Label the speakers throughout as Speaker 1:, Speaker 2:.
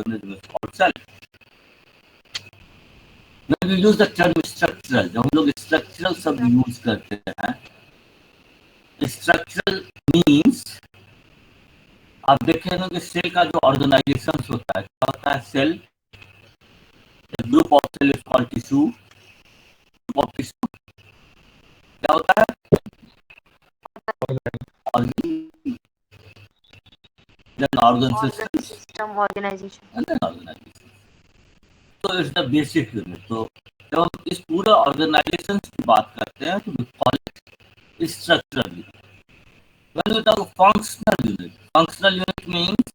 Speaker 1: organism is called cell. When we use the term structural, जब हम लोग structural शब्द यूज करते हैं, structural means आप देखेंगे कि सेल का जो ऑर्गेनाइजेशन होता है, क्या होता है cell, group of cell is called tissue, group of tissue क्या होता है, organ system organization and then organization. So it's the basic unit. तो जब हम इस पूरे ऑर्गेनाइजेशन की बात करते हैं तो we call it structural unit. When we talk functional unit means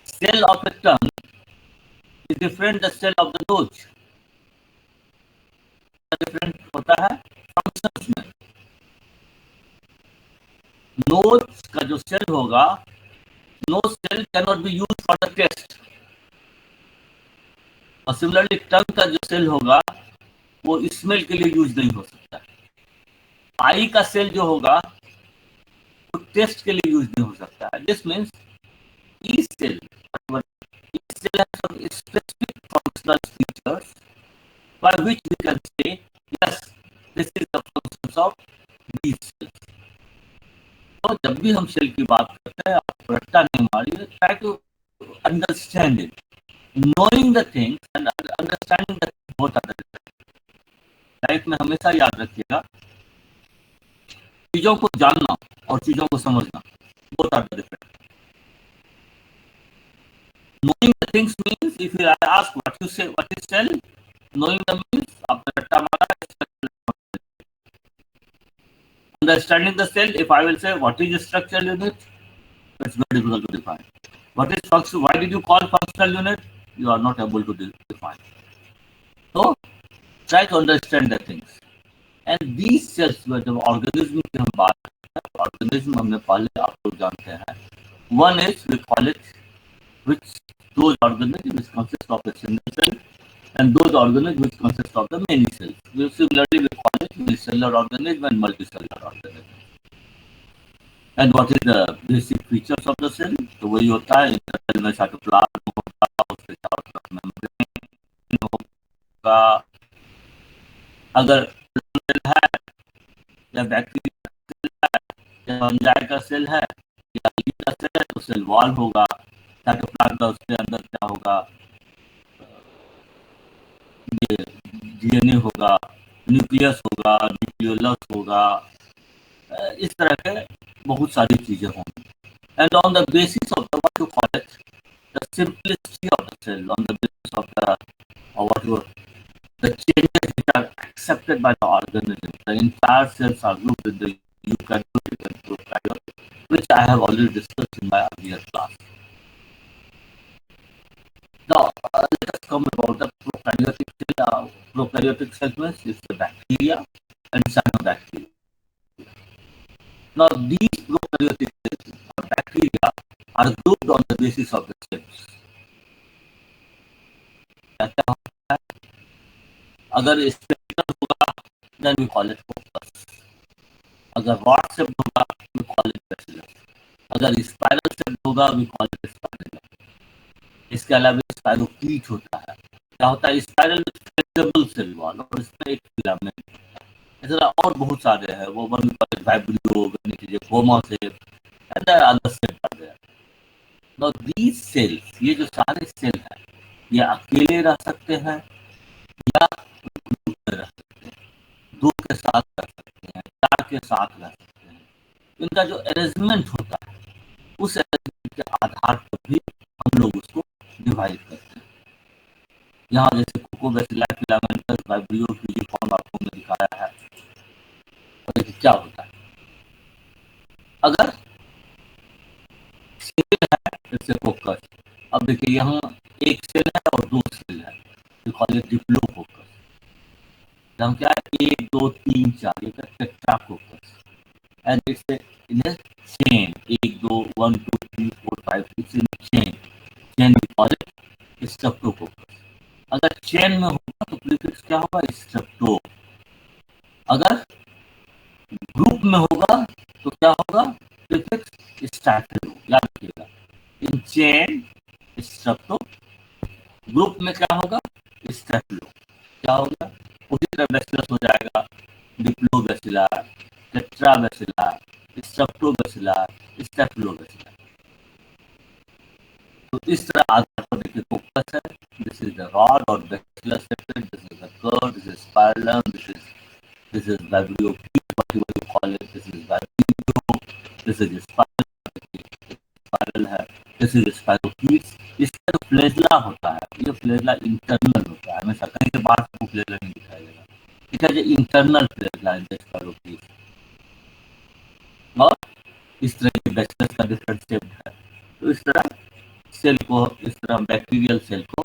Speaker 1: cell of a tongue is different the cell of the nose. Different होता है functions में. nose का जो सेल होगा, no cell cannot be used for the taste. और similarly टंग का जो cell होगा वो स्मेल के लिए यूज नहीं हो सकता. आई का सेल जो होगा वो टेस्ट के लिए यूज नहीं हो सकता है. This means each cell has some specific functional features by which we can say yes, this is the functions of these cells. तो जब भी हम सेल की बात करते हैं, आप रट्टा नहीं मारिए, try to understand it. Knowing the things and understanding the both are the different. Life में हमेशा याद रखिएगा, चीजों को जानना और चीजों को समझना both are the different. Knowing the things means if you ask what you say, what is cell, knowing the means आपने रट्टा मारा. Understanding the cell, if I will say what is a structural unit, it's very difficult to define. What is function? Why did you call functional unit? You are not able to define. So try to understand the things. And these cells were the organism की हम बात करते हैं. Organism हमने पहले आप लोग जानते हैं. One is we call it which those organisms which consist of a single cell, and those organisms which consist of the many cells. Similarly, we call it unicellular organism and multicellular organism. And what is the basic features of the cell? तो वही होता है, cell में cytoplasm होगा, उसके चारों तरफ membrane होगा. अगर सेल है या बैक्टीरिया सेल है या फंजाई का सेल है या लीफ का सेल है तो सेल वॉल होगा. साइटोप्लाज्म का उसके अंदर क्या होगा, ये डीएनए होगा, न्यूक्लियस होगा, न्यूक्लियोलस होगा, इस तरह के बहुत सारी चीजें होंगी. And on the basis of the what you call it the simplicity of the cell, on the basis of the what you the changes which are accepted by the organism, the entire cells are grouped in the eukaryotic and prokaryotic, which I have already discussed in my earlier class. Now let us come about the prokaryotic cell. Prokaryotic segments is the bacteria and cyanobacteria. Now these prokaryotic cells or bacteria are grouped on the basis of the cells. क्या होता है, अगर spectral होगा then we call it focus. अगर rod shape होगा we call it bacillus. अगर spiral shape होगा we call it spirilla. इसके अलावा स्पाइरोकीट होता है. क्या होता है, स्पाइरल फ्लेक्सिबल सेल वॉल और इसमें एक फिलामेंट. ऐसा और बहुत सारे हैं, वो वन पर वाइब्रियो नीचे comma shape and other shape आ गया. नाउ दीस सेल्स, ये जो सारे सेल हैं, ये अकेले रह सकते हैं या ग्रुप में रह सकते हैं, दो के साथ रह सकते हैं, चार के साथ रह सकते हैं. इनका जो अरेंजमेंट होता है उस अरेंजमेंट के आधार पर भी हम लोग उसको डिवाइड करते हैं. यहाँ जैसे कोकोबैसिलाई फिलामेंटस वाइब्रियो फ्यूजिफॉर्म आपको मैंने दिखाया है. और देखिए क्या होता है, अगर सेल है जैसे फोकस, अब देखिए यहाँ एक सेल है और दो सेल है, तो कॉल इट डिप्लोफोकस. हम क्या है 1 2 3 4 ये tetracoccus. And it's in a chain 1 2 1 2 3 4 5 6 in chain. Chain we call it streptococcus. अगर चेन में होगा तो प्रीफिक्स क्या होगा, स्ट्रेप्टो. अगर ग्रुप में होगा तो क्या होगा, प्रीफिक्स स्टाफिलो. याद रखिएगा, इन चेन स्ट्रेप्टो, ग्रुप में क्या होगा, स्टेफिलो, क्या होगा, उसी तरह बैसिलस हो जाएगा, डिप्लोबैसिलर, टेट्राबैसिलर, स्ट्रेप्टोबैसिलर, स्टेफिलोबैसिलर। तो इस तरह आधार पर देखिए फोकस है, दिस इज द रॉड और bacillary septate, this is the curve, this is spirillum, this is vibrio peak, whatever you call it, this is vibrio, this is spiral है, this is spirochetes। इसका जो flagella होता है, ये flagella internal होता है, हमेशा कहीं से बाहर से फ्लैजला नहीं दिखाई देगा, ठीक है, जो इंटरनल फ्लैजला है स्पाइरोकीट्स। और इस तरह के बैसिलस का डिफरेंट शेप है। तो इस तरह सेल को, इस तरह बैक्टीरियल सेल को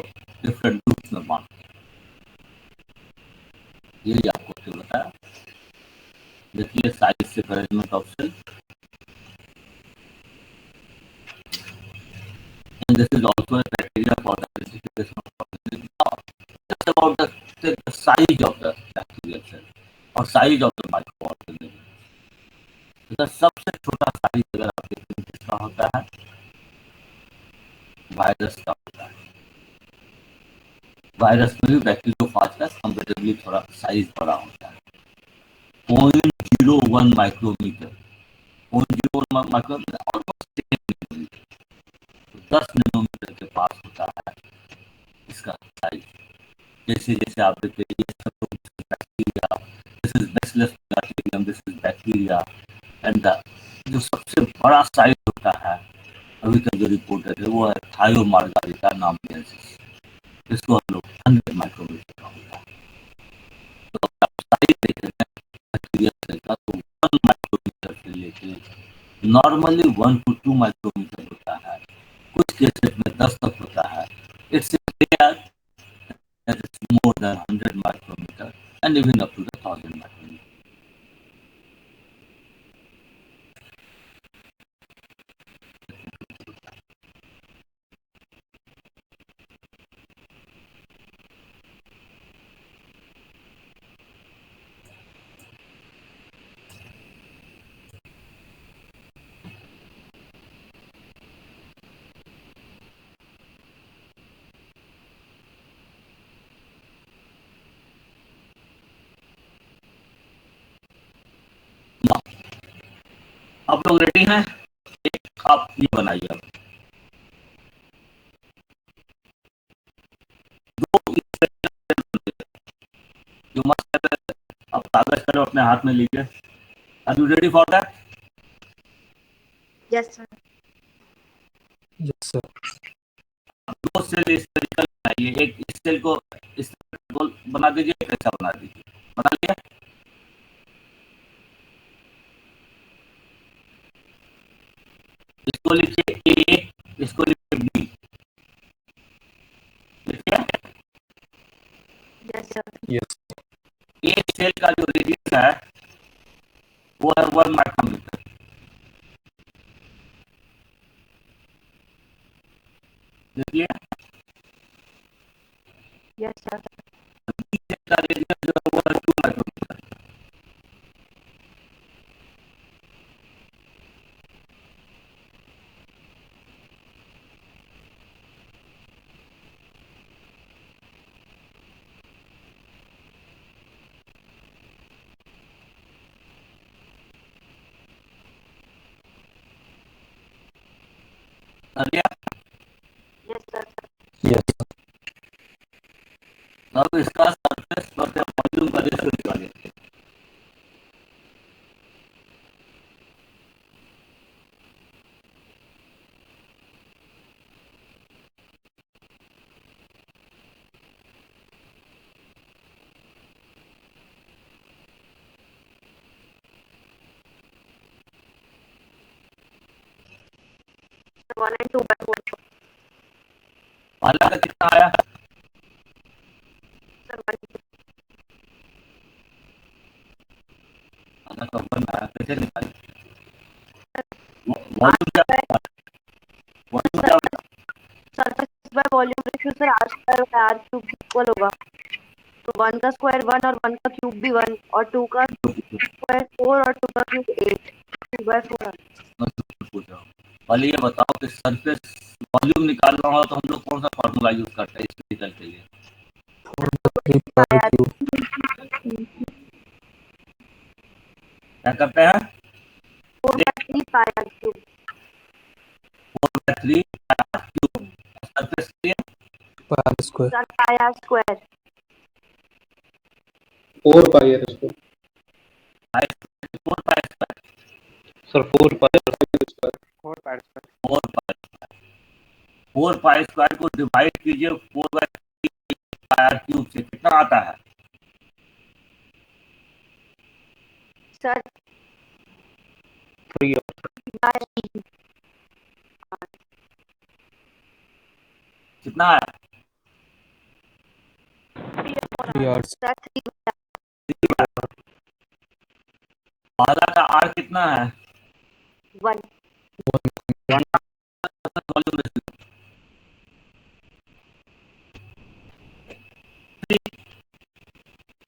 Speaker 1: डिफरेंट ग्रुप्स में बांटते हैं। यही आपको क्यों बताया। देखिए साइज से arrangement of cell, and this is also a criteria for the identification of organism. Now, just about the size of the bacterial cell और size of the microorganism। इसका सबसे छोटा साइज अगर आप देखते हैं किसका होता है, वायरस का होता है। वायरस में भी बैक्टीरियोफाज का कंपेरेटिवली थोड़ा साइज बड़ा होता है, 0.01 माइक्रोमीटर, 0.01 माइक्रोमीटर ऑलमोस्ट 10 नैनोमीटर के पास होता है इसका साइज। जैसे जैसे आप देखते हैं ये सब बैक्टीरिया, दिस इज बैसिलस प्लाटियम, दिस इज बैक्टीरिया, एंड जो सबसे बड़ा साइज होता है अभी तक जो रिपोर्टेड है वो है थायोमार्गारिटा नामनेसिस, इसको हम लोग 100 माइक्रोमीटर का होता है। तो आप साइज देख रहे हैं बैक्टीरिया सेल का, तो 1 माइक्रोमीटर से लेके नॉर्मली 1 to 2 माइक्रोमीटर होता है, कुछ केसेस में 10 तक होता है। It's rare that is more than 100 micrometer and even up to the 1000 micrometer. आप लोग रेडी हैं? एक आप ये बनाइए, जो मस्त आप कागज करो अपने हाथ में लीजिए। Are you ready for that?
Speaker 2: Yes sir.
Speaker 3: Yes sir.
Speaker 1: दो सेल स्फेरिकल बनाइए, एक इस सेल को इस गोल बना दीजिए, एक ऐसा बना दीजिए। बना लिया? इसको लिखिए ए, इसको लिखिए बी, लिखिए।
Speaker 2: Yes sir.
Speaker 3: यस।
Speaker 1: ए सेल का जो रेडियस है वो है 1 माइक्रोमीटर, देखिए।
Speaker 2: Yes sir.
Speaker 1: बी सेल का रेडियस जो है वो है 2 माइक्रोमीटर।
Speaker 2: Yes sir.
Speaker 3: यस।
Speaker 1: अब इसका सरफेस पर वॉल्यूम का रेशियो निकालिए।
Speaker 2: वन एंड 2/4
Speaker 1: पहला का कितना आया?
Speaker 2: सर।
Speaker 1: आधा का 1 आया, कैसे निकाले? वॉल्यूम क्या
Speaker 2: surface by volume ratio sir r square और r क्यूब इक्वल होगा, तो 1 का स्क्वायर 1 और 1 का क्यूब भी 1 और 2 का स्क्वायर 4 और 2 का क्यूब 8, 2/4।
Speaker 1: पहले ये बताओ कि सरफेस वॉल्यूम निकालना हो तो हम लोग कौन सा फॉर्मूला यूज करते हैं स्पेरिकल के लिए?
Speaker 3: 4/3
Speaker 1: क्या करते हैं?
Speaker 2: 4/3 pi r cube.
Speaker 1: 4/3 cube. Surface के लिए
Speaker 3: pi square.
Speaker 2: Sir pi r square.
Speaker 4: 4 pi r square.
Speaker 1: 4 pi square.
Speaker 4: Sir 4 pi r square.
Speaker 1: 4 pi square. 4 pi square को डिवाइड कीजिए 4/3 पाई आर क्यूब से, कितना आता है?
Speaker 2: सर
Speaker 4: 3
Speaker 1: कितना है?
Speaker 3: 3 आवर्स।
Speaker 2: सर
Speaker 1: पहला का आर कितना है?
Speaker 2: 1
Speaker 1: वॉल्यूम रेशियो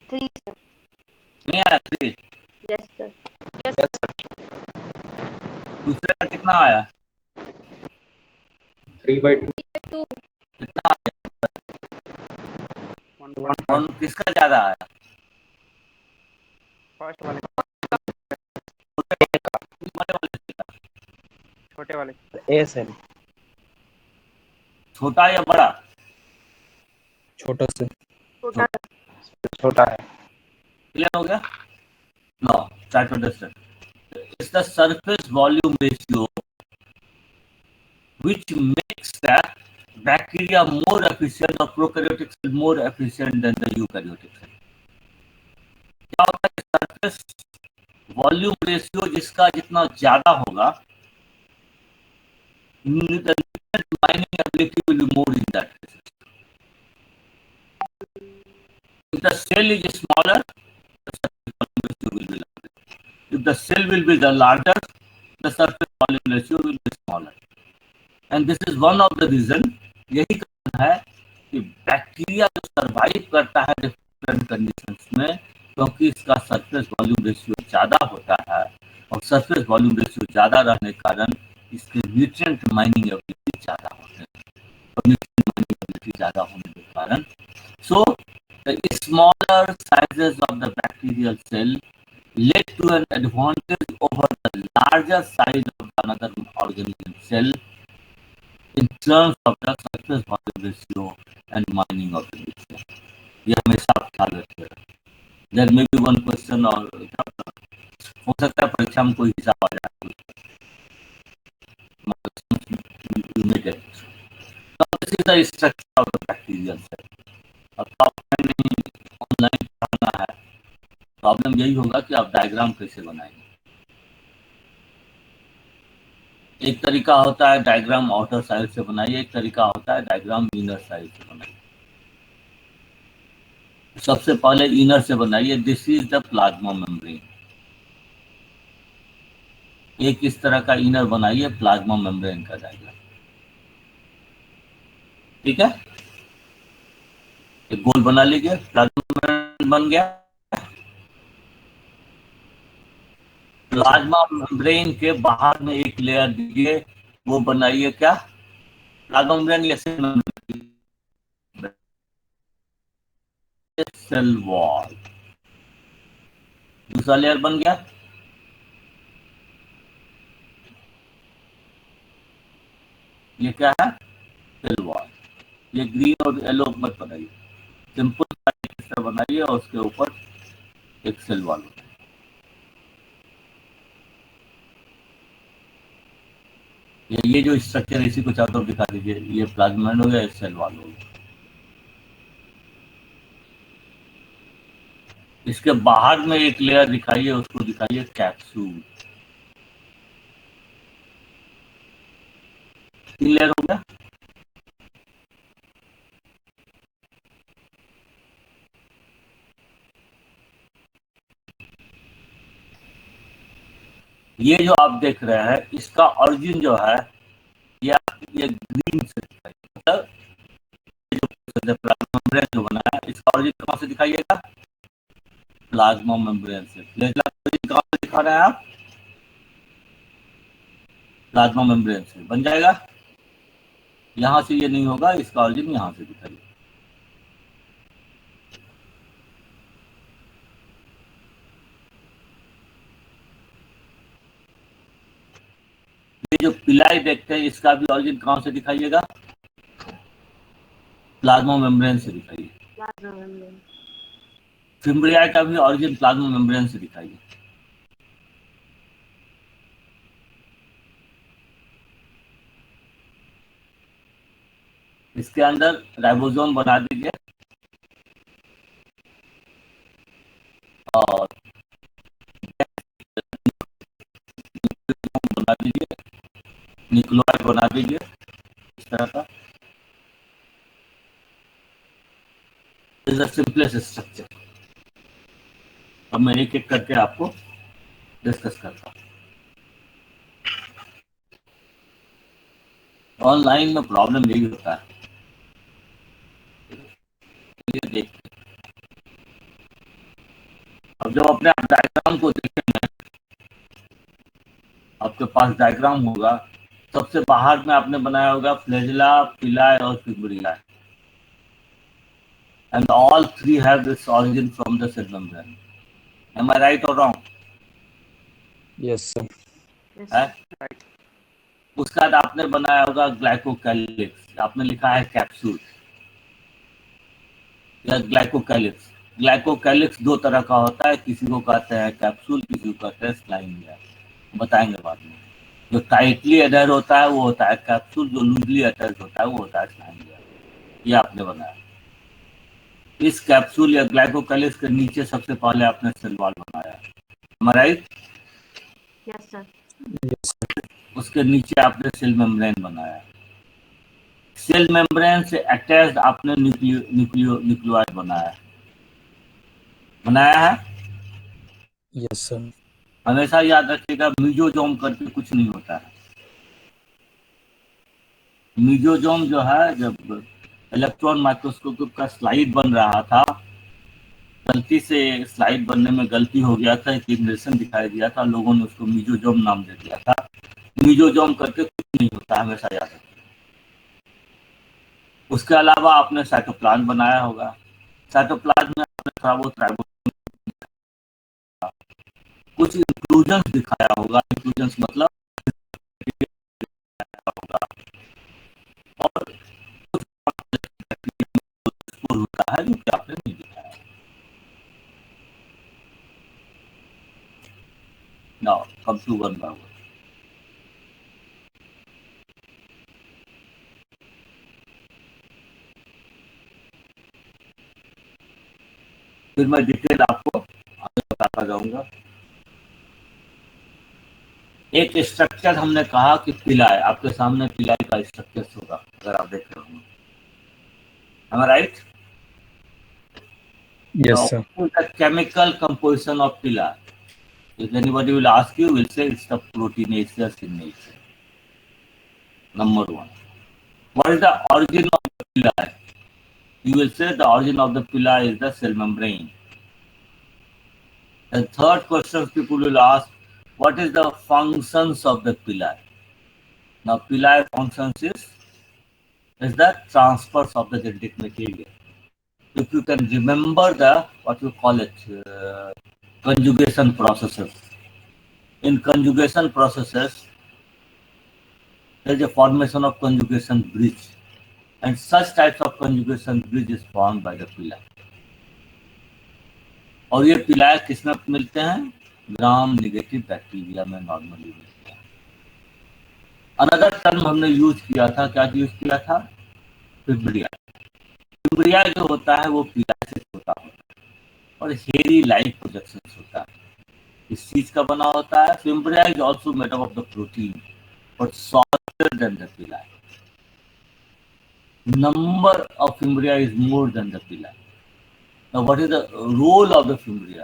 Speaker 2: 3 सर।
Speaker 1: नहीं आया 3।
Speaker 2: Yes sir.
Speaker 1: दूसरे का कितना आया?
Speaker 4: 3/2।
Speaker 1: कितना आया? 1 किसका ज्यादा आया?
Speaker 5: फर्स्ट वाले
Speaker 1: बड़े वाले का।
Speaker 5: छोटे वाले
Speaker 4: ए सर
Speaker 1: छोटा या बड़ा?
Speaker 3: छोटा से।
Speaker 2: छोटा
Speaker 4: छोटा है।
Speaker 1: क्लियर हो गया? No, try to understand. It's the surface volume ratio which makes the bacteria more efficient or prokaryotic cell more efficient than the eukaryotic cell. क्या होता है? सरफेस वॉल्यूम रेशियो जिसका जितना ज्यादा होगा, the mining ability will be more in that case. If the cell is smaller, the surface volume ratio will be larger. If the cell will be the larger, the surface volume ratio will be smaller. And this is one of the reason, यही कारण है कि bacteria जो survive करता है different conditions में, क्योंकि इसका सरफेस वॉल्यूम रेशियो ज्यादा होता है, और सरफेस वॉल्यूम रेशियो ज्यादा रहने के कारण इसके न्यूट्रिएंट माइनिंग एबिलिटी ज्यादा होते हैं, और न्यूट्रिएंट माइनिंग एबिलिटी ज्यादा होने के कारण सो the smaller sizes of the bacterial cell led to an advantage over the larger size of another organism cell in terms of the surface volume ratio and mining of the mixture. ये हमेशा आप ख्याल रखिएगा. There may be one question और हो सकता है परीक्षा में कोई हिसाब आ जाए. You may get it. Now this is the structure of the bacterial cell. अब ऑफलाइन नहीं ऑनलाइन पढ़ना है, प्रॉब्लम यही होगा कि आप डायग्राम कैसे बनाएंगे. एक तरीका होता है डायग्राम आउटर साइड से बनाइए, एक तरीका होता है डायग्राम इनर साइड से बनाइए. सबसे पहले इनर से बनाइए. This is the plasma membrane. एक इस तरह का इनर बनाइए प्लाज्मा मेम्ब्रेन का डायग्राम. ठीक है, एक गोल बना लीजिए. प्लाज्मा मेम्ब्रेन बन गया. प्लाज्मा मेम्ब्रेन के बाहर में एक लेयर दीजिए, वो बनाइए क्या? प्लाज्मा मेम्ब्रेन या सेल वॉल. दूसरा लेयर बन गया. ये क्या है? Cell wall. ये ग्रीन और येलो मत बनाइए, सिंपल बनाइए और उसके ऊपर एक सेल वॉल बनाइए. ये जो स्ट्रक्चर है इसी को चारों तरफ दिखा दीजिए. ये प्लाज्मा हो गया, सेल वॉल हो गया. इसके बाहर में एक लेयर दिखाइए, उसको दिखाइए कैप्सूल. 3 लेयर हो गया. ये जो आप देख रहे हैं इसका ऑरिजिन जो है ये ग्रीन से दिखाइए. मतलब प्लाज्मा मेम्ब्रेन जो बना है इसका ऑरिजिन कहां से दिखाइएगा? प्लाज्मा मेम्ब्रेन से. कहां से दिखा रहे हैं आप? प्लाज्मा मेम्ब्रेन से. बन जाएगा. यहाँ से ये नहीं होगा, इसका ऑरिजिन यहाँ से दिखाइए। ये जो पिलाई देखते हैं इसका भी ऑरिजिन कहाँ से दिखाइएगा? प्लाज्मा मेम्ब्रेन से दिखाइए।
Speaker 2: Plasma membrane.
Speaker 1: फिम्ब्रिया का भी ऑरिजिन प्लाज्मा मेम्ब्रेन से दिखाइए। इसके अंदर राइबोसोम बना दीजिए और बना दीजिए, न्यूक्लियोटाइड बना दीजिए इस तरह का। Is the simplest structure. अब मैं एक एक करके आपको डिस्कस करता हूँ। ऑनलाइन में प्रॉब्लम यही होता है। ये देखते हैं। अब जब अपने आप डायग्राम को देखेंगे, आपके पास डायग्राम होगा, सबसे बाहर में आपने बनाया होगा फ्लैजिला, पिलाई और फिब्रिला, and all three have this origin from the cell membrane. Am I right or wrong?
Speaker 3: Yes, sir.
Speaker 1: है? उसके बाद आपने बनाया होगा ग्लाइकोकैलिक्स, आपने लिखा है कैप्सूल या ग्लाइकोकैलिक्स। ग्लाइकोकैलिक्स दो तरह का होता है, किसी को कहते हैं कैप्सूल, किसी को कहते हैं स्लाइम लेयर, बताएंगे बाद में। जो टाइटली अटैच होता है वो होता है कैप्सूल, जो लूजली अटैच होता है वो होता है स्लाइम लेयर। ये आपने बनाया। इस कैप्सूल या ग्लाइकोकैलिक्स के नीचे सबसे पहले आपने सेल वॉल बनाया, right?
Speaker 2: Yes sir.
Speaker 3: Yes, sir.
Speaker 1: उसके नीचे आपने सेल मेम्ब्रेन बनाया। सेल मेम्ब्रेन से अटैच्ड आपने न्यूक्लियोइड बनाया है।
Speaker 3: Yes, sir.
Speaker 1: हमेशा याद रखिएगा, मीजोजोम करके कुछ नहीं होता है। मीजोजोम जो है, जब इलेक्ट्रॉन माइक्रोस्कोप का स्लाइड बन रहा था, गलती से स्लाइड बनने में गलती हो गया था, एक इग्निशन दिखाई दिया था, लोगों ने उसको मीजोजोम नाम दे दिया था। मीजोजोम करके कुछ नहीं होता, हमेशा याद रखिए। उसके अलावा आपने साइटोप्लाज्म बनाया होगा। साइटोप्लाज्म में आपने थोड़ा बहुत राइबोसोम, कुछ इंक्लूजन्स दिखाया होगा। इंक्लूजन्स मतलब होगा, और कुछ होता है जो कि आपने नहीं दिखाया। Now come to one by one. फिर मैं डिटेल आपको आगे बताता जाऊंगा। एक स्ट्रक्चर हमने कहा कि पिलाई, आपके सामने पिलाई का स्ट्रक्चर होगा, अगर आप देख रहे होंगे, am I right?
Speaker 3: Yes,
Speaker 1: Now,
Speaker 3: sir.
Speaker 1: the chemical composition of pili. If anybody will ask you, will say it's the proteinaceous in nature. Number one. What is the origin of the pili? You will say the origin of the pili is the cell membrane. The third question people will ask, what is the functions of the pili? Now, pili functions is the transfer of the genetic material. If you can remember the, what you call it, conjugation processes. In conjugation processes, there is a formation of conjugation bridge, and such types of conjugation bridge is formed by the pili. और ये पिलाई किसमें मिलते हैं? Gram negative bacteria में normally मिलते हैं। Another term हमने यूज किया था, क्या यूज किया था? फिब्रिया। फिब्रिया जो होता है वो पिलाई से होता है और हेरी लाइक प्रोजेक्शन होता है। इस चीज का बना होता है। Fimbriae is also made up of the protein but softer than the pili. Number of fimbriae is more than the pili. Now, what is the role of the fimbria?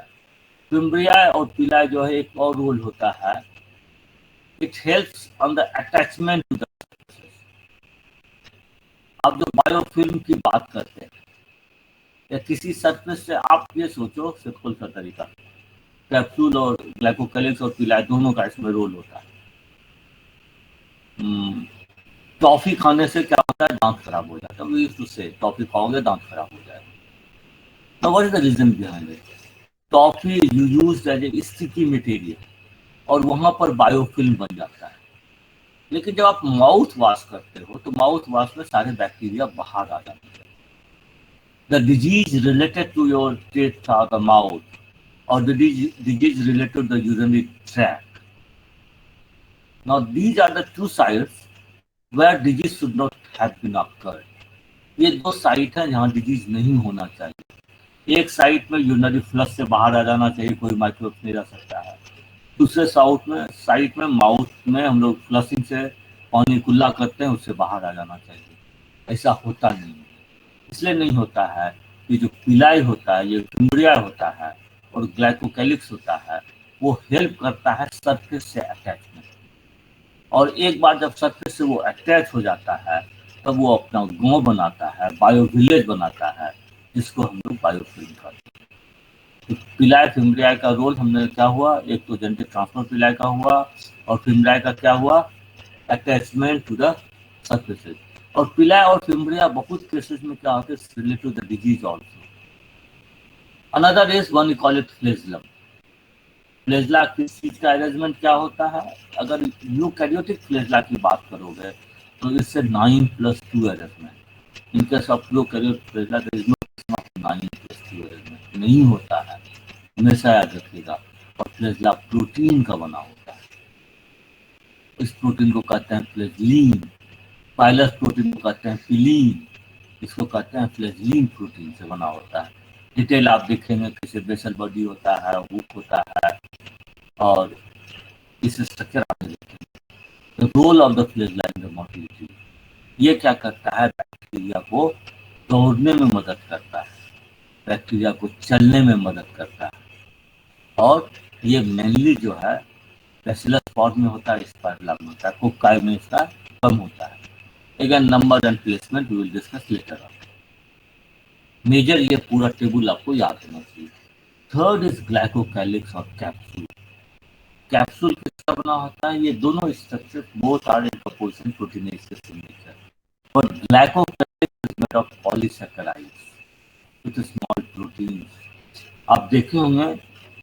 Speaker 1: Fimbria और पिलाई जो है एक और रोल होता है, it helps on the attachment to the surfaces. आप जो बायोफिल्म की बात करते हैं या किसी सरफेस से, आप ये सोचो सिंपल सा तरीका, कैप्सूल और ग्लाइकोकैलिक्स और पिलाई दोनों का इसमें रोल होता है। टॉफी खाने से क्या होता है, दांत खराब हो जाता है। We used to say toffee खाओगे दांत खराब हो जाएगा। Now what is the reason behind it? Toffee you used as a sticky material और वहां पर बायोफिल्म बन जाता है। लेकिन जब आप माउथ वॉश करते हो तो माउथ वॉश में सारे बैक्टीरिया बाहर आ जाते हैं। The disease related to your teeth और the mouth or the disease related to the urinary tract. Now these are the two sites where disease should not have been occurred. ये दो site हैं जहाँ disease नहीं होना चाहिए। एक site में यूरिनरी फ्लश से बाहर आ जाना चाहिए, कोई माइक्रोब्स नहीं रह सकता है। दूसरे साइट में माउथ में हम लोग फ्लशिंग से पानी कुल्ला करते हैं, उससे बाहर आ जाना चाहिए। ऐसा होता नहीं है। इसलिए नहीं होता है कि जो पिलाई होता है, ये फिम्ब्रिया होता है और ग्लाइकोकैलिक्स होता है, वो हेल्प करता है सरफेस से अटैचमेंट। और एक बार जब सरफेस से वो अटैच हो जाता है तब वो अपना गांव बनाता है, बायो विलेज बनाता है, जिसको हम लोग बायोफिल्म करते हैं। तो पिलाई फिम्ब्रिया का रोल हमने क्या हुआ, एक तो जेनेटिक ट्रांसफर पिलाई का हुआ और फिम्ब्रिया का क्या हुआ, अटैचमेंट टू द सरफेसेस। और पिलाई और फिम्ब्रिया बहुत केसेस में क्या होता है, related to the disease also. Another is one we call it flagellum. Flagella किस चीज का अरेंजमेंट क्या होता है? अगर यूकैरियोटिक फ्लैजला की बात करोगे तो इससे 9+2 arrangement. In case of eukaryotic flagella there is no 9+2 arrangement नहीं होता है, हमेशा याद रखिएगा। और फ्लैजला प्रोटीन का बना होता है। इस प्रोटीन को कहते हैं फ्लैजलीन। पाइलस प्रोटीन को कहते हैं पिलीन, इसको कहते हैं फ्लैजलीन प्रोटीन से बना होता है। डिटेल आप देखेंगे कैसे बेसल बॉडी होता है, हुक होता है और इस स्ट्रक्चर आप देखेंगे। Role of the flagella in the motility, ये क्या करता है, बैक्टीरिया को दौड़ने में मदद करता है, बैक्टीरिया को चलने में मदद करता है। और ये मेनली जो है बैसिलस फॉर्म में होता है, स्पाइरला में होता है, कोकाई में इसका कम होता है। Again number and placement we will discuss later on. Major ये पूरा टेबल आपको याद होना चाहिए। थर्ड इज ग्लाइकोकैलिक्स और कैप्सूल। कैप्सूल किसका बना होता है? ये दोनों structure both are in proportion proteinaceous in nature, but glycocalyx is made of polysaccharides with small proteins. आप देखे होंगे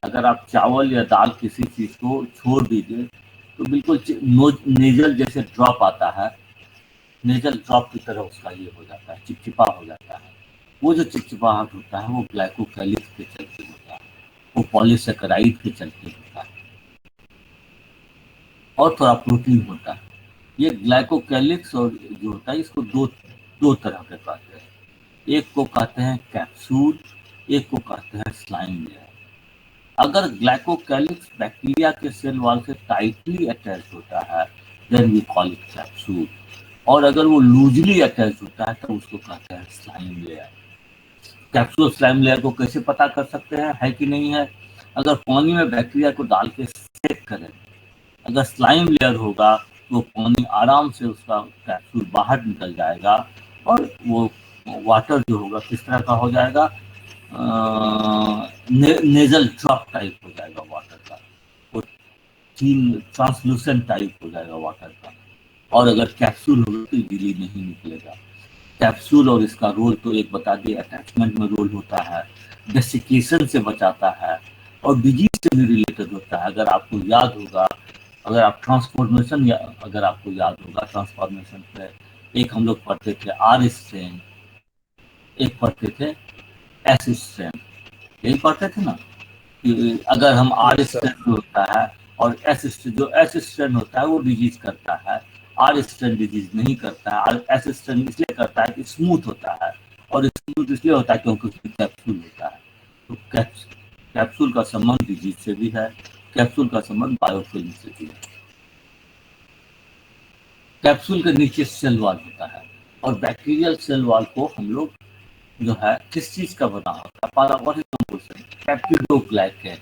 Speaker 1: अगर आप चावल या दाल किसी चीज को छोड़ दीजिए तो बिल्कुल नेजल जैसे ड्रॉप आता है, नेजल ड्रॉप की तरह उसका ये हो जाता है, चिपचिपा हो जाता है। वो जो चिपचिपाहट होता है वो ग्लाइकोकैलिक्स के चलते होता है, वो पॉलीसैकेराइड के चलते होता है और थोड़ा प्रोटीन होता है। ये ग्लाइकोकैलिक्स और जो होता है इसको दो तरह के कहते हैं। एक को कहते हैं कैप्सूल, एक को कहते हैं स्लाइम लेयर। अगर ग्लाइकोकैलिक्स बैक्टीरिया के सेल वॉल से टाइटली अटैच होता है then we call it capsule, और अगर वो लूजली अटैच होता है तो उसको कहते हैं slime layer. Capsule slime layer को कैसे पता कर सकते हैं है कि नहीं है? अगर पानी में बैक्टीरिया को डाल के सेक करें, अगर स्लाइम लेयर होगा तो पानी आराम से उसका कैप्सूल बाहर निकल जाएगा और वो वाटर जो होगा किस तरह का हो जाएगा, नेजल ड्रॉप टाइप हो जाएगा वाटर का, वो ट्रांसलूसेंट टाइप हो जाएगा वाटर का। और अगर कैप्सूल होगा तो इजीली नहीं निकलेगा। कैप्सूल और इसका रोल तो एक बता दिए, अटैचमेंट में रोल होता है, डेसिकेशन से बचाता है और डिजीज से भी रिलेटेड होता है। अगर आपको याद होगा, अगर आप ट्रांसफॉर्मेशन या अगर आपको याद होगा ट्रांसफॉर्मेशन पे एक हम लोग पढ़ते थे आर स्ट्रेन, एक पढ़ते थे एस स्ट्रेन, यही पढ़ते थे ना कि अगर हम आर स्ट्रेन होता है और एस स्ट्रेन होता है वो डिजीज करता है, आर स्ट्रेन डिजीज नहीं करता है। एस स्ट्रेन इसलिए करता है कि स्मूथ होता है और स्मूथ इसलिए होता है क्योंकि उसमें कैप्सूल होता है। तो कैप्सूल का संबंध डिजीज से भी है, कैप्सूल का संबंध बायोफिल्म से भी है। कैप्सूल के नीचे सेल वॉल होता है और बैक्टीरियल सेल वॉल को हम लोग जो है किस चीज का बना होता है, what is composition, peptidoglycan.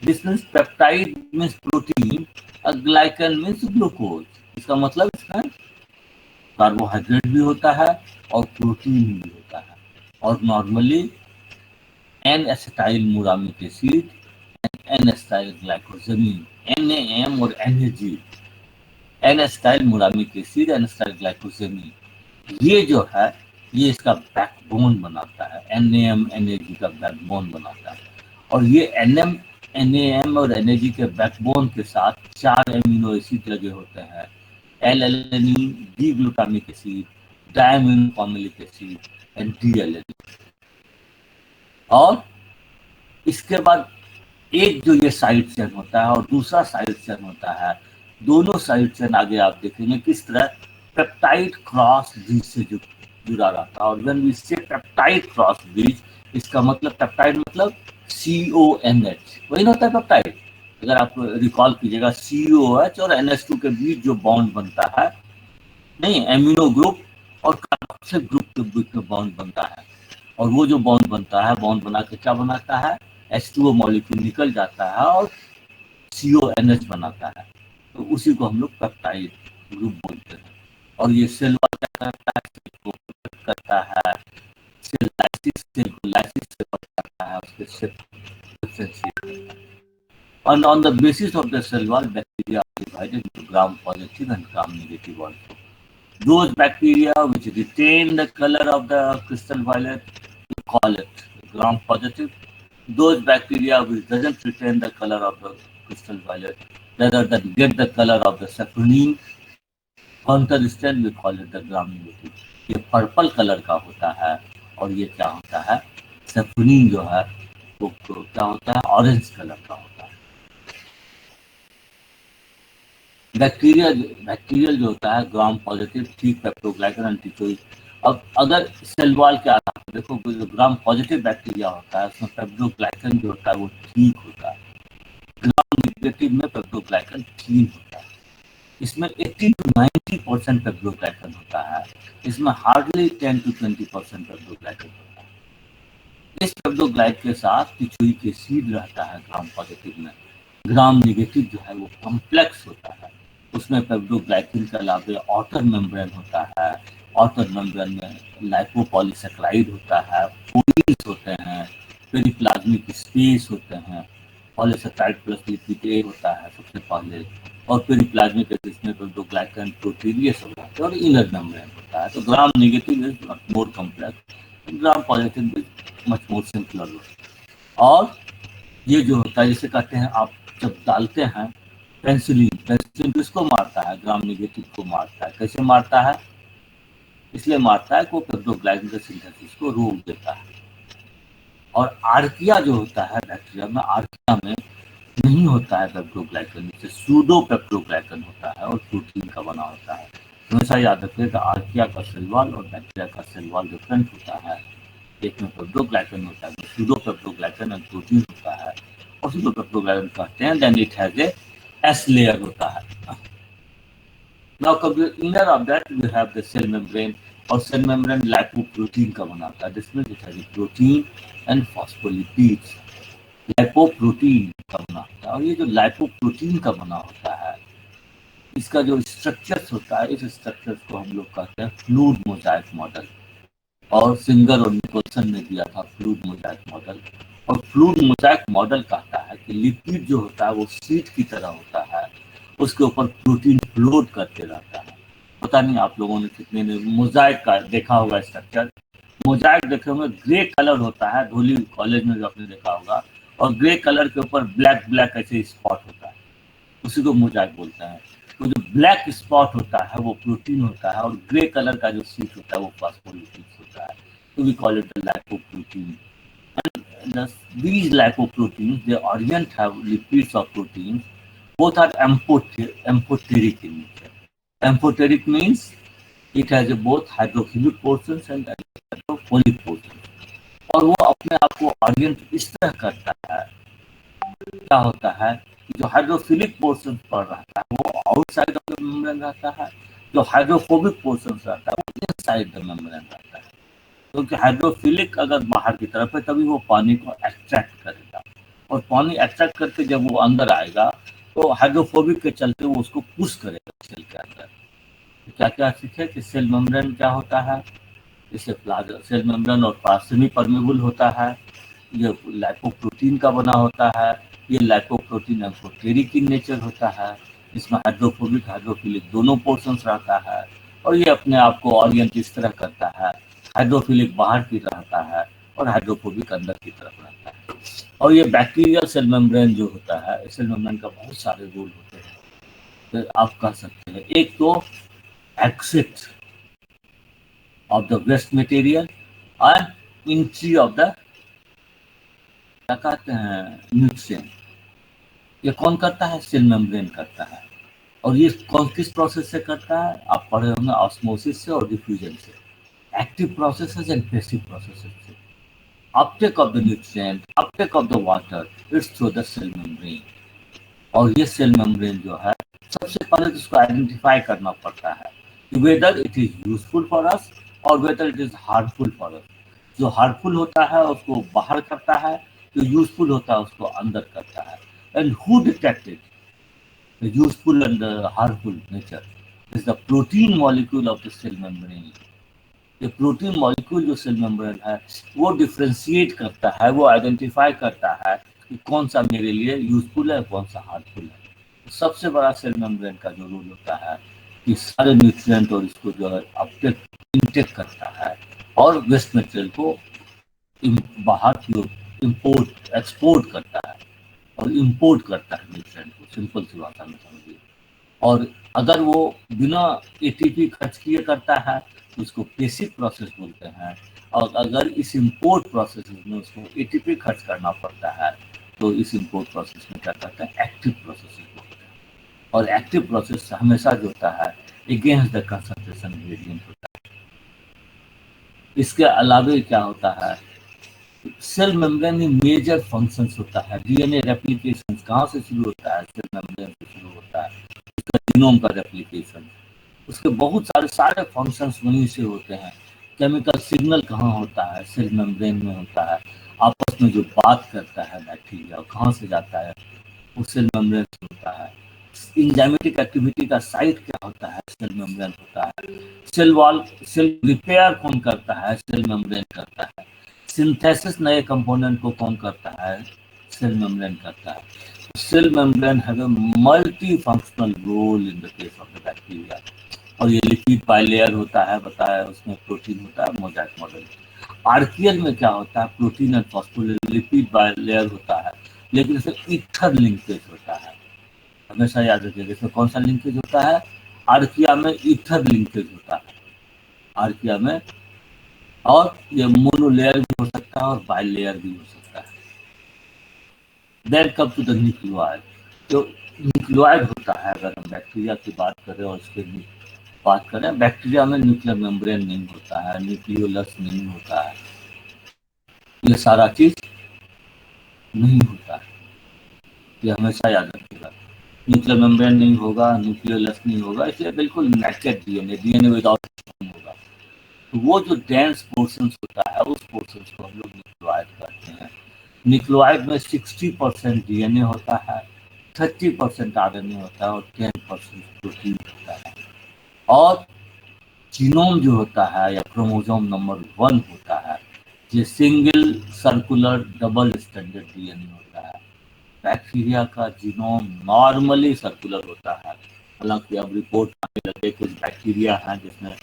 Speaker 1: This means peptide means protein और ग्लाइकन मींस ग्लूकोज। इसका मतलब इसमें कार्बोहाइड्रेट भी होता है और प्रोटीन भी होता है। और normally N acetyl muramic acid, N acetyl glucosamine, NAM और NAG, N acetyl muramic acid, N acetyl glucosamine, ये जो है ये इसका बैकबोन बनाता है, NAM NAG का बैकबोन बनाता है। और ये NM NAM और NAG के बैकबोन के साथ 4 एमिनो एसिड लगे होते हैं, L-alanine, D-glutamic acid, डायमिनोफॉर्मिलिक acid and D-alanine। और इसके बाद एक जो ये साइड चेन होता है और दूसरा साइड चेन होता है, दोनों साइड चेन आगे आप देखेंगे किस तरह पेप्टाइड क्रॉस ब्रिज से जुड़ा रहता है। और व्हेन वी से पेप्टाइड क्रॉस ब्रिज, इसका मतलब पेप्टाइड मतलब CONH, वही ना होता है पेप्टाइड। अगर आप रिकॉल कीजिएगा COH और NH2 के बीच जो बॉन्ड बनता है, नहीं एमिनो ग्रुप और कार्बोक्सिल ग्रुप के बीच में बॉन्ड बनता है, और वो जो बॉन्ड बनता है, बॉन्ड बना के क्या बनाता है, H2O मॉलिक्यूल निकल जाता है और CONH बनाता है, तो उसी को हम लोग पेप्टाइड ग्रुप बोलते हैं। और ये सेल वॉल क्या करता है, सेल को प्रोटेक्ट करता है, सेल लाइसिस से बचाता है, उसके सेल डिफरेंशिएट करता है। And on the basis of the cell wall, bacteria are divided into gram-positive and gram-negative also. Those bacteria which retain the color of the crystal violet, we call it gram-positive. Those bacteria which doesn't retain the color of the crystal violet, rather than get the color of the saponin, contrastant, we call it the gram-negative. ये purple colour का होता है, और ये क्या होता है, saponin जो है वो क्या होता है, ऑरेंज कलर का होता है। बैक्टीरियल जो होता है ग्राम पॉजिटिव, ठीक पेप्टोग्लाइकन एंटीचोइक। अब अगर सेल वॉल के आधार पर देखो, जो ग्राम पॉजिटिव बैक्टीरिया होता है उसमें पेप्टोग्लाइकन जो होता है वो ठीक होता है, ग्राम नेगेटिव में पेप्टोग्लाइकन ठीक होता है। इसमें 80 to 90% पेप्टोग्लाइकन होता है, इसमें हार्डली 10 to 20% पेप्टोग्लाइकन होता है। इस पेप्टोग्लाइक के साथ टिचुइक एसिड रहता है ग्राम पॉजिटिव में। ग्राम नेगेटिव जो है वो कॉम्प्लेक्स होता है, उसमें पेप्टोग्लाइकिन के अलावा आउटर मेम्ब्रेन होता है, आउटर मेम्ब्रेन में लाइपोपॉलीसेक्राइड होता है, प्रोटीन्स होते हैं, पेरिप्लाज्मिक स्पेस होते हैं, पॉलीसेक्राइड प्लस लिपिड ए होता है सबसे पहले, और पेरिप्लाज्मिक स्पेस में पेप्टोग्लाइकन, प्रोटीन, ये सब होता है, और इनर मेम्ब्रेन होता है। तो gram negative is more complex, gram positive is much more simpler. और ये जो होता है, जिसे कहते हैं, आप जब डालते हैं पेंसिलिन किसको मारता है, ग्राम नेगेटिव को मारता है। कैसे मारता है, इसलिए मारता है कि वो पेप्टोग्लाइकन के सिंथेसिस को रोक देता है। और आर्किया जो होता है बैक्टीरिया में, आर्किया में नहीं होता है पेप्टोग्लाइकन, जैसे सूडो पेप्टोग्लाइकन होता है और प्रोटीन का बना होता है। हमेशा याद रखिए कि आर्किया का सेल वॉल और बैक्टीरिया का सेल वॉल डिफरेंट होता है। एक में पेप्टोग्लाइकन होता है, सूडो पेप्टोग्लाइकन और प्रोटीन होता है, और सूडो पेप्टोग्लाइकन कहते हैं, then it has a S layer होता है। Now come to the inner of that, we have the cell membrane, और सेल मेम्ब्रेन लाइपोप्रोटीन का बना होता है, जिसमें it has protein and phospholipids. Lipoprotein का बना होता है, और ये जो लाइपोप्रोटीन का बना होता है, इसका जो स्ट्रक्चर्स होता है, इस स्ट्रक्चर्स को हम लोग कहते हैं फ्लूइड मोजाइक मॉडल, और सिंगर और निकोलसन ने दिया था फ्लूइड मोजाइक मॉडल। और फ्लूइड मोजाइक मॉडल कहता है कि लिपिड जो होता है वो शीट की तरह होता है, उसके ऊपर प्रोटीन फ्लोट करते रहता है। पता नहीं आप लोगों ने कितने ने मोजाइक का देखा होगा स्ट्रक्चर। मोजाइक देखे होंगे, ग्रे कलर होता है, धोली कॉलेज में जो आपने देखा होगा, और ग्रे कलर के ऊपर ब्लैक ब्लैक ऐसे स्पॉट होता है, उसी को मोजाइक बोलते हैं। तो जो ब्लैक स्पॉट होता है वो प्रोटीन होता है, और ग्रे कलर का जो शीट होता है वो फॉस्फोलिपिड्स होता है। तो we call it the lipoprotein. And these lipoproteins, they orient have lipids or proteins. Both are amphoteric in nature. Amphoteric means it has both hydrophilic portions and hydrophilic portions. और वो अपने आप को orient इस तरह करता है, क्या होता है कि जो हाइड्रोफिलिक पोर्शन पर रहता है वो आउटसाइड ऑफ द मेम्ब्रेन रहता है, जो हाइड्रोफोबिक पोर्शन रहता है वो इनसाइड द मेम्ब्रेन रहता है। क्योंकि हाइड्रोफिलिक अगर बाहर की तरफ है तभी वो पानी को एक्सट्रैक्ट करेगा, और पानी एक्सट्रैक्ट करके जब वो अंदर आएगा तो हाइड्रोफोबिक के चलते वो उसको पुश करेगा सेल के अंदर। तो क्या क्या सीखे कि सेल मेम्ब्रेन क्या होता है, इसे प्लाज्मा सेल मेम्ब्रेन और सेमी परमेबल होता है, ये लाइपोप्रोटीन का बना होता है, ये लाइपोप्रोटीन एम्फोटेरिक इन नेचर होता है, इसमें हाइड्रोफोबिक हाइड्रोफिलिक दोनों पोर्शंस रहता है, और ये अपने आप को ओरिएंट इस तरह करता है, हाइड्रोफिलिक बाहर की रहता है और हाइड्रोफोबिक अंदर की तरफ रहता है। और ये बैक्टीरियल सेल मेम्ब्रेन जो होता है, सेल मेम्ब्रेन का बहुत सारे रोल होते हैं, तो आप कह सकते हैं एक तो exit of the waste material and entry of the, क्या कहते हैं, न्यूट्रिएंट। ये कौन करता है? सेल मेम्ब्रेन करता है। और ये कौन किस प्रोसेस से करता है? आप पढ़े होंगे ऑस्मोसिस से और डिफ्यूजन से, active processes and passive processes से। Uptake of the nutrient, uptake of the water, it's through the cell membrane. और ये सेल मेम्ब्रेन जो है, सबसे पहले तो इसको आइडेंटिफाई करना पड़ता है कि whether it is useful for us और whether it is harmful for us. जो हार्मफुल होता है उसको बाहर करता है, जो यूजफुल होता है उसको अंदर करता है। And who detected the useful and the harmful nature is the protein molecule of the cell membrane. ये प्रोटीन मॉलिक्यूल जो सेल मेम्ब्रेन है वो डिफ्रेंशिएट करता है, वो आइडेंटिफाई करता है कि कौन सा मेरे लिए यूजफुल है, कौन सा हार्मफुल है। सबसे बड़ा सेल मेम्ब्रेन का जो रोल होता है कि सारे न्यूट्रिएंट और इसको जो है अपटेक इंटेक करता है और वेस्ट मटेरियल को बाहर की ओर इम्पोर्ट एक्सपोर्ट करता है और इम्पोर्ट करता है न्यूट्रिएंट को, सिंपल सी भाषा में समझिए। और अगर वो बिना एटीपी खर्च किए करता है तो उसको पैसिव प्रोसेस बोलते हैं, और अगर इस इम्पोर्ट प्रोसेस में उसको एटीपी खर्च करना पड़ता है तो इस इम्पोर्ट प्रोसेस में क्या करता है? एक्टिव प्रोसेस बोलते हैं। और एक्टिव प्रोसेस हमेशा जो होता है अगेंस्ट द कंसंट्रेशन ग्रेडियंट होता है। इसके अलावा क्या होता है? सेल मेम्ब्रेन में मेजर फंक्शंस होता है। डीएनए रेप्लिकेशन कहाँ से शुरू होता है? सेल मेम्ब्रेन से शुरू होता है, उसका जीनोम का रेप्लिकेशन। उसके बहुत सारे फंक्शंस वहीं से होते हैं। केमिकल सिग्नल कहाँ होता है? सेल मेम्ब्रेन में होता है। आपस में जो बात करता है बैक्टीरिया, कहाँ से जाता है? वो सेल मेम्ब्रेन से होता है। इंजाइमेटिक एक्टिविटी का साइट क्या होता है? सेल मेम्ब्रेन होता है। सेल वॉल, सेल रिपेयर कौन करता है? सेल मेम्ब्रेन करता है। सिंथेसिस नए कंपोनेंट को कौन करता है? सेल मेम्ब्रेन करता है। Cell membrane have a multi functional role in the case of the bacteria. और ये लिपिड बाइलेयर होता है, बताया, उसमें प्रोटीन होता है, मोज़ाइक मॉडल। आर्कियल में क्या होता है? प्रोटीन एंड फॉस्फोलिपिड बाइलेयर होता है, लेकिन इसमें ईथर लिंकेज होता है। हमेशा याद रखिएगा इसमें कौन सा लिंकेज होता है? आर्किया में ईथर लिंकेज होता है, आर्किया में। और ये मोनोलेयर भी हो सकता है और बाइलेयर भी हो सकता है। Then come to the nucleoid. तो न्यूक्लियोइड होता है, अगर हम बैक्टीरिया की बात करें और उसके बात करें, बैक्टीरिया में न्यूक्लियर मेम्ब्रेन नहीं होता है, न्यूक्लियोलस नहीं होता है, ये सारा चीज नहीं होता है। ये हमेशा याद रखिएगा, न्यूक्लियर मेम्ब्रेन नहीं होगा, न्यूक्लियोलस नहीं होगा, इसलिए बिल्कुल नेकेड डीएनए विदाउट होगा। तो वो जो डेंस पोर्शंस होता है उस पोर्शंस को हम लोग न्यूक्लियोइड कहते हैं। न्यूक्लियोइड में 60% डीएनए होता है, 30% आरएनए होता है और 10% प्रोटीन होता है। और जीनोम जो होता है या क्रोमोसोम नंबर 1 होता है, ये single circular double standard DNA होता है। बैक्टीरिया का जीनोम नॉर्मली सर्कुलर होता है, हालांकि अब रिपोर्ट आने लगे कुछ बैक्टीरिया हैं जिसमें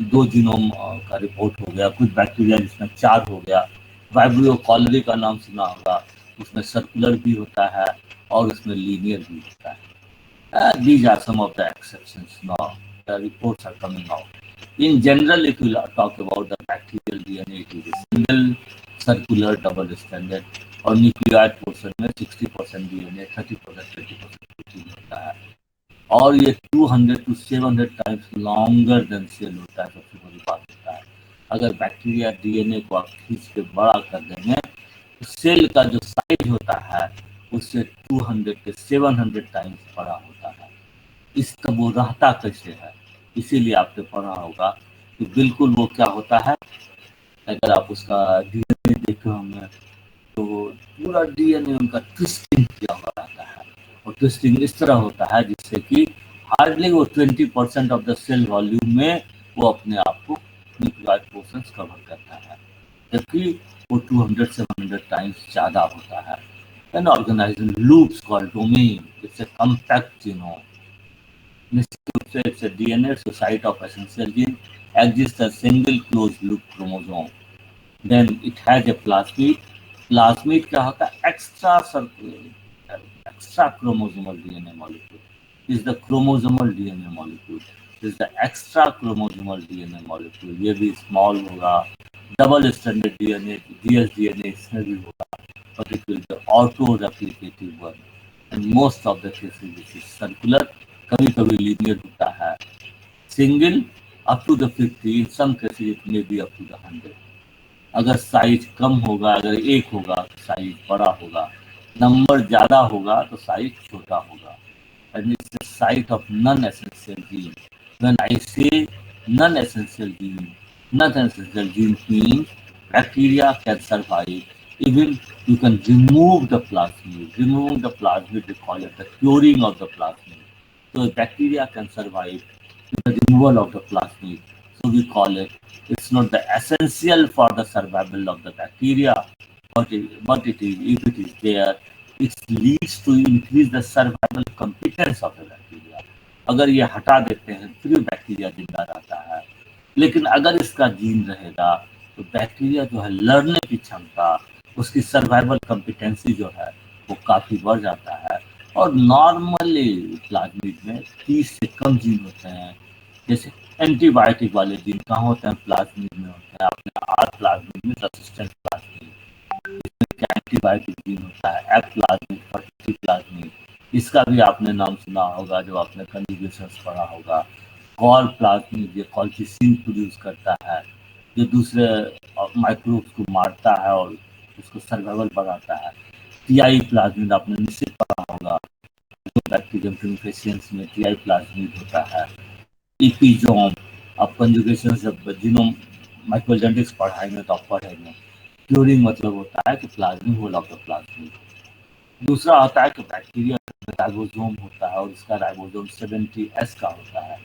Speaker 1: 2 जीनोम का रिपोर्ट हो गया, कुछ बैक्टीरिया जिसमें 4 हो गया। वाइब्रियो कॉलरी का नाम सुना होगा, उसमें सर्कुलर भी होता है और उसमें लीनियर भी होता है। These are some of the exceptions now. The reports are coming out. In general, if you talk about the bacterial DNA, it is a single circular double stranded और न्यूक्लियोइड पोर्शन में 60% DNA, 30% 20% protein होता है। और ये 200 to 700 times longer than cell होता है। सबसे बड़ी बात होता है, अगर बैक्टीरिया डीएनए को आप खींच के बड़ा कर देंगे तो सेल का जो साइज होता है उससे 200 से 700 टाइम्स बड़ा होता है। इसका वो रहता कैसे है? इसीलिए आपने पढ़ा होगा कि बिल्कुल वो क्या होता है, अगर आप उसका डीएनए देखे होंगे तो पूरा डीएनए उनका ट्विस्टिंग किया हुआ रहता है, और ट्विस्टिंग इस तरह होता है जिससे कि हार्डली वो 20% ऑफ द सेल वॉल्यूम में वो अपने आप को न्यूक्लियोइड पोर्शंस कवर करता है, जबकि वो 200-700 टाइम्स ज़्यादा होता है। An organism loops called domain, it's a compact genome. निश्चित रूप से it's DNA site of essential gene exists a single closed loop chromosome. Then it has a plasmid. Plasmid क्या होता है? Extra chromosomal DNA molecule. Is the chromosomal DNA molecule. Is the extra chromosomal DNA molecule. ये भी small होगा. Double stranded DNA, dsDNA इसमें भी होगा. But it will be auto-replicative one. And most of the cases this is circular. कभी-कभी linear होता है. Single up to the 50, in some cases it may be up to the 100. अगर size कम होगा, अगर एक होगा तो साइज बड़ा होगा, नंबर ज्यादा होगा तो साइज छोटा होगा. And it's the site of non-essential gene. When I say non-essential gene means bacteria can survive. Even you can remove the plasmid. Removing the plasmid, we call it the curing of the plasmid. So bacteria can survive the removal of the plasmid. So we call it, it's not the essential for the survival of the bacteria, but it is, if it is there, it leads to increase the survival competence of the bacteria. अगर ये हटा देते हैं फिर bacteria जिंदा रहता है, लेकिन अगर इसका जीन रहेगा तो बैक्टीरिया जो है लड़ने की क्षमता, उसकी सर्वाइवल कॉम्पिटेंसी जो है वो काफ़ी बढ़ जाता है. और नॉर्मली प्लाज्मिड में 30 से कम जीन होते हैं. जैसे एंटीबायोटिक वाले जीन कहाँ होते हैं? प्लाज्मिड में होते हैं. आपने आर प्लाज्मिड में रेसिस्टेंट प्लाज्मिड, इसमें क्या एंटीबायोटिक जीन होता है? एफ प्लाज्मिड, फर्टी प्लाज्मिड, इसका भी आपने नाम सुना होगा जब आपने कंजुगेशंस पढ़ा होगा. कॉल प्लाज्मिड ये कॉल्चिसिन प्रोड्यूस करता है, जो दूसरे माइक्रोब्स को मारता है और उसको सर्वाइवल बढ़ाता है. टीआई प्लाज्मिड आपने निश्चित पढ़ा होगा, बैक्टीरियम ट्रिम्फेशियंस में टीआई प्लाज्मिड होता है. इपीजोम, आप कंजुगेशन जब जीनोम माइक्रोजेनेटिक्स पढ़ाएंगे तो आप पढ़ेंगे. क्यूरिंग मतलब होता है कि plasmid whole of the plasmid. दूसरा होता है कि बैक्टीरिया राइबोसोम होता है और इसका राइबोसोम 70S का होता है.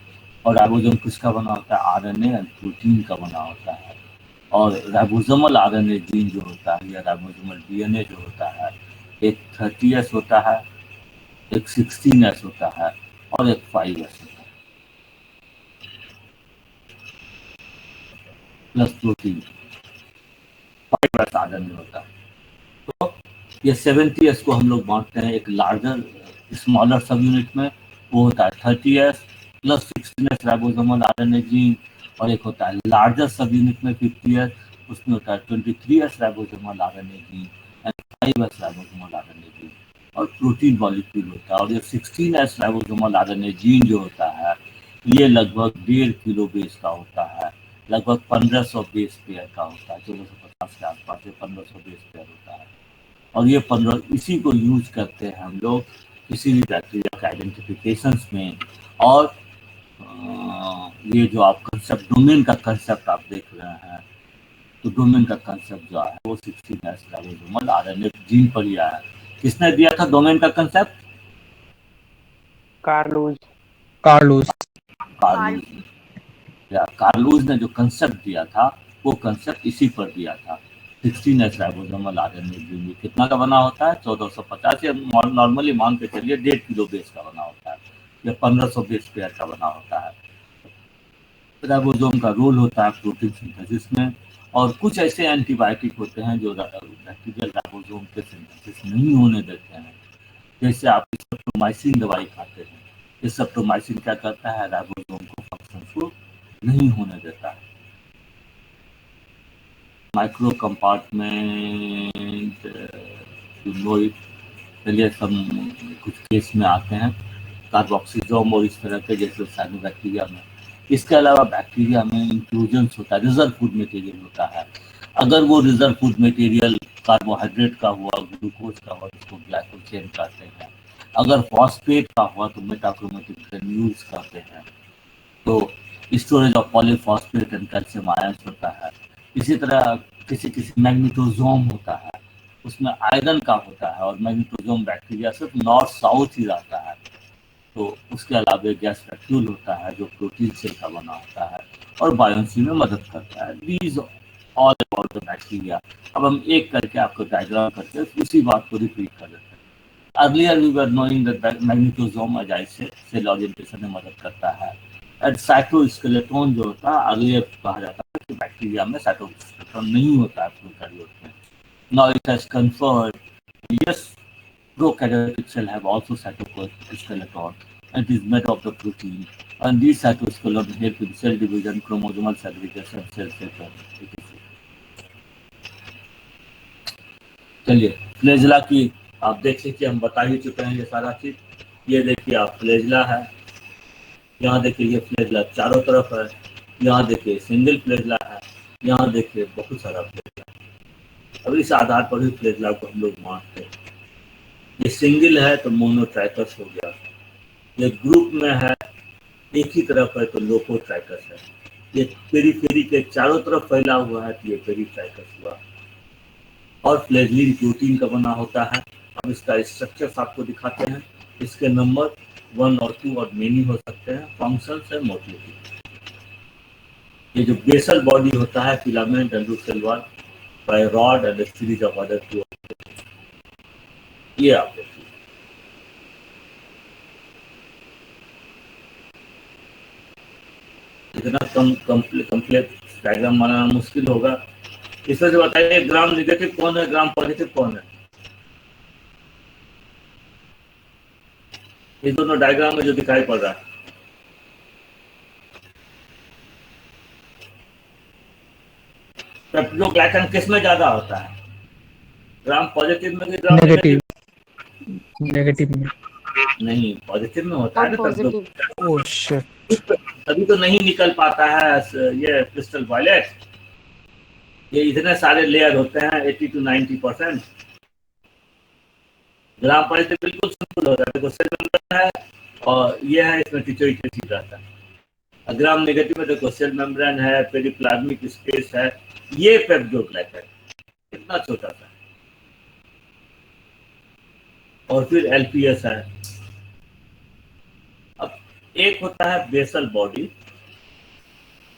Speaker 1: और राइबोसोम किसका बना होता है? आरएनए एंड प्रोटीन का बना होता है. और राइबोसोमल आरएनए जीन जो होता है या राइबोसोमल डीएनए जो होता है, एक 30S होता है, एक 16S होता है और एक 5S होता है प्लस प्रोटीन. 5S आरएनए होता है. तो ये 70S को हम लोग बांटते हैं एक लार्जर स्मॉलर सब यूनिट में, वो होता है 30S plus 16S ribosomal RNA gene. और एक होता है लार्जर सब यूनिट में 50S, उसमें होता है 23S ribosomal RNA gene and 5S ribosomal RNA gene. और प्रोटीन मॉलिक्यूल होता है. और ये 16S राइबोसोमल आरएनए जीन जो होता है ये लगभग 1.5 किलो बेस का होता है, लगभग 1500 बेस पेयर का होता है. 1450 के आसपास 1500 बेस पेयर होता है. और ये 15 इसी को यूज करते हैं हम लोग किसी भी बैक्टीरिया के आइडेंटिफिकेशंस में. और ये जो आप कंसेप्ट डोमेन का कंसेप्ट आप देख रहे हैं, तो डोमेन का कंसेप्ट जो है वो 16S राइबोसोमल आरएनए जीन पर ही आया है. किसने दिया था डोमेन का कंसेप्ट?
Speaker 5: कार्लूज.
Speaker 1: कार्लूज ने जो कंसेप्ट दिया था वो कंसेप्ट इसी पर दिया था. 16S राइबोसोमल आरएनए जीन कितना का बना होता है? 1450 या नॉर्मली मान के चलिए 1.5 किलो बेस का बना होता है या 1500 बेस पेयर का बना होता है. राइबोसोम का रोल होता है प्रोटीन सिंथेसिस में. और कुछ ऐसे एंटीबायोटिक होते हैं जो बैक्टीरियल राइबोसोम के सिंथेसिस नहीं होने देते हैं. जैसे आप स्ट्रेप्टोमाइसिन दवाई खाते हैं, ये स्ट्रेप्टोमाइसिन क्या करता है? राइबोसोम को फंक्शन को नहीं होने देता है. माइक्रो कंपार्टमेंट चलिए सब कुछ केस में आते हैं. कार्बोक्सीजोम और इस तरह के जैसे साइनोबैक्टीरिया में. इसके अलावा बैक्टीरिया में इंक्लूजन्स होता है, रिजर्व फूड मटेरियल होता है. अगर वो रिजर्व फूड मटेरियल कार्बोहाइड्रेट का हुआ, ग्लूकोज का हुआ, उसको ग्लाइकोजेन कहते हैं. अगर फॉस्फेट का हुआ तो मेटाक्रोमेटिक ग्रेन्यूल्स कहते हैं. तो storage of polyphosphate and calcium ions होता है. इसी तरह किसी मैग्नीटोजोम होता है, उसमें आयरन का होता है. और मैग्नीटोजोम बैक्टीरिया सिर्फ नॉर्थ साउथ ही रहता है. तो उसके अलावा गैस वैक्यूल होता है जो प्रोटीन सेल का बना होता है और बायोन्सी में मदद करता है. These all about the bacteria. अब हम एक करके आपको डायग्राम करके उसी बात को रिपीट कर देते हैं. Earlier we were knowing that magnetosome as I say cell orientation में मदद करता है। एंड साइटोस्केलेटन जो होता है अर्लियर कहा जाता है कि बैक्टीरिया में साइटोस्केलेटन नहीं होता है प्रोकैरियोट में। Now it has conferred yes prokaryotic cell have also cytoskeleton and it is made of the protein and these cytoskeleton help in cell division, chromosomal segregation, cell separation etc. चलिए flagella की आप देख लीजिए, हम बता ही चुके हैं ये सारा चीज। ये देखिए आप फ्लैजेला है, यहाँ देखिए ये फ्लैजेला चारों तरफ है, यहाँ देखिए सिंगल फ्लैजेला है, यहाँ देखिए बहुत सारा फ्लैजेला। अब इस आधार पर ही फ्लैजेला को हम लोग मानते हैं। ये सिंगल है तो मोनोट्राइकस हो गया, ये ग्रुप में है एक ही तरफ है तो लोकोट्राइकस है, ये पेरीफेरी के चारों तरफ फैला हुआ है तो ये पेरीट्राइकस हुआ। और फ्लैजेलिन प्रोटीन का बना होता है। अब इसका स्ट्रक्चर्स आपको दिखाते हैं, इसके नंबर 1 और 2 और मेनी हो सकते हैं, फंक्शंस है मोटिलिटी। ये जो बेसल बॉडी होता है filament and cell wall by rod and series of other two, ये आप देखिए। इतना कम्प्लेक्स डायग्राम बनाना मुश्किल होगा। इसमें से बताइए ग्राम नेगेटिव कौन है, ग्राम पॉजिटिव कौन है? ये दोनों डायग्राम में जो दिखाई पड़ रहा है, पेप्टिडोग्लाइकन किस में ज्यादा होता है, ग्राम पॉजिटिव में कि ग्राम
Speaker 3: नेगेटिव नेगेटिव में
Speaker 1: नहीं, पॉजिटिव में होता है ना
Speaker 2: पॉजिटिव।
Speaker 3: ओह शिट,
Speaker 1: तभी तो नहीं निकल पाता है ये क्रिस्टल वायलेट। ये इतने सारे लेयर होते हैं 80 to 90%। ग्राम पॉजिटिव बिल्कुल सिंपल होता है, देखो सेल मेम्ब्रेन है और ये है, इसमें टिचोइड एसिड रहता है। ग्राम नेगेटिव में देखो सेल मेम्ब्रेन है, पेरिप्लाज्मिक स्पेस है, ये पेप्टिडोग्लाइकन इतना छोटा सा, और फिर एलपीएस है। अब एक होता है बेसल बॉडी,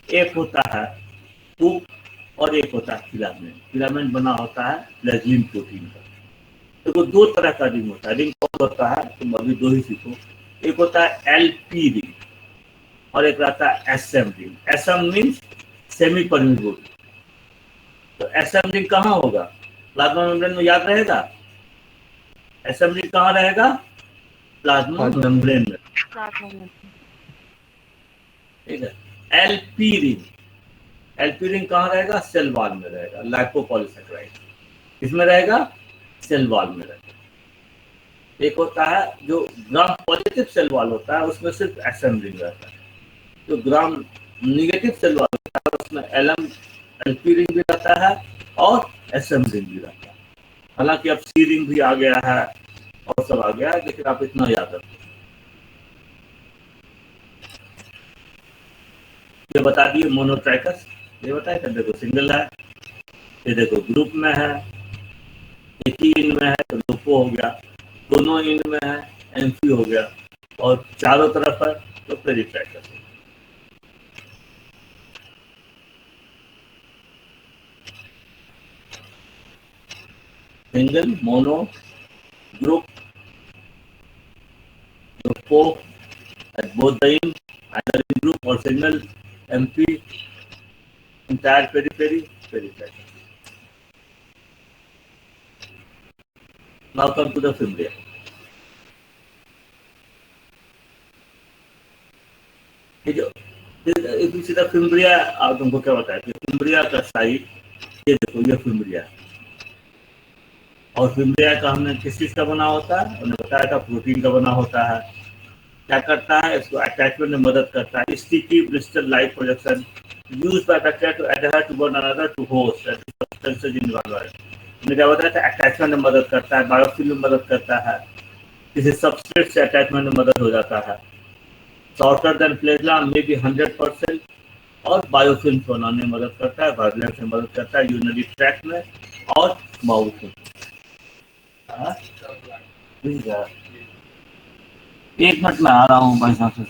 Speaker 1: एक होता है ट्यूब और एक होता है फिलामेंट। फिलामेंट बना होता है फ्लैजेलिन प्रोटीन का। देखो दो तरह का रिंग होता है, रिंग कौन होता है तुम अभी दो ही सीखो। एक होता है एलपी रिंग और एक रहता है SM ring. SM means semi permeable. तो एसएम रिंग कहाँ होगा, प्लाज्मा मेम्ब्रेन में, याद रहेगा? एसएम रिंग कहाँ रहेगा, प्लाज्मा मेम्ब्रेन में, ठीक है। एलपी रिंग, एलपी रिंग कहाँ रहेगा, सेल वॉल में रहेगा, लाइपोपॉलीसैकेराइड इसमें रहेगा, सेल वॉल में रहेगा। एक होता है जो ग्राम पॉजिटिव सेल वॉल होता है, उसमें सिर्फ एसएम रिंग रहता है। जो ग्राम निगेटिव सेल वॉल होता है उसमें एलएम एलपी रिंग भी रहता है और एसएम रिंग भी रहता है। हालांकि अब सी रिंग भी आ गया है और सब आ गया है, लेकिन आप इतना याद रखो। ये बता दिए मोनोट्राइकस, ये बताया था, देखो सिंगल है, ये देखो ग्रुप में है, एक ही इन में है तो लोपो हो गया, दोनों इन में है एम्फी हो गया, और चारों तरफ है तो peritrichous. Single, mono, group, lopho at both the in, either in group or single, MP, entire periphery, peritracheus. Now come to the fimbria. ये जो सीधा फिम्ब्रिया, आप तुमको क्या बताया कि फिम्ब्रिया का साइज, ये देखो ये फिम्ब्रिया, और फिम्ब्रिया का हमने किस चीज का बना होता है, हमने बताया था प्रोटीन का बना होता है। क्या करता है, इसको अटैचमेंट में मदद करता है। Sticky blister like projection used by bacteria to adhere to one another to host that is substances in environment. हमने क्या बताया था, अटैचमेंट में मदद करता है, बायोफिल्म में मदद करता है, किसी सबस्ट्रेट से अटैचमेंट में मदद हो जाता है। Shorter than flagella may be 100%, और बायोफिल्म बनाने में मदद करता है, वायरलेंस में मदद करता है, यूरिनरी ट्रैक्ट में और माउथ में। एक मिनट में आ रहा हूँ भाई साहब से।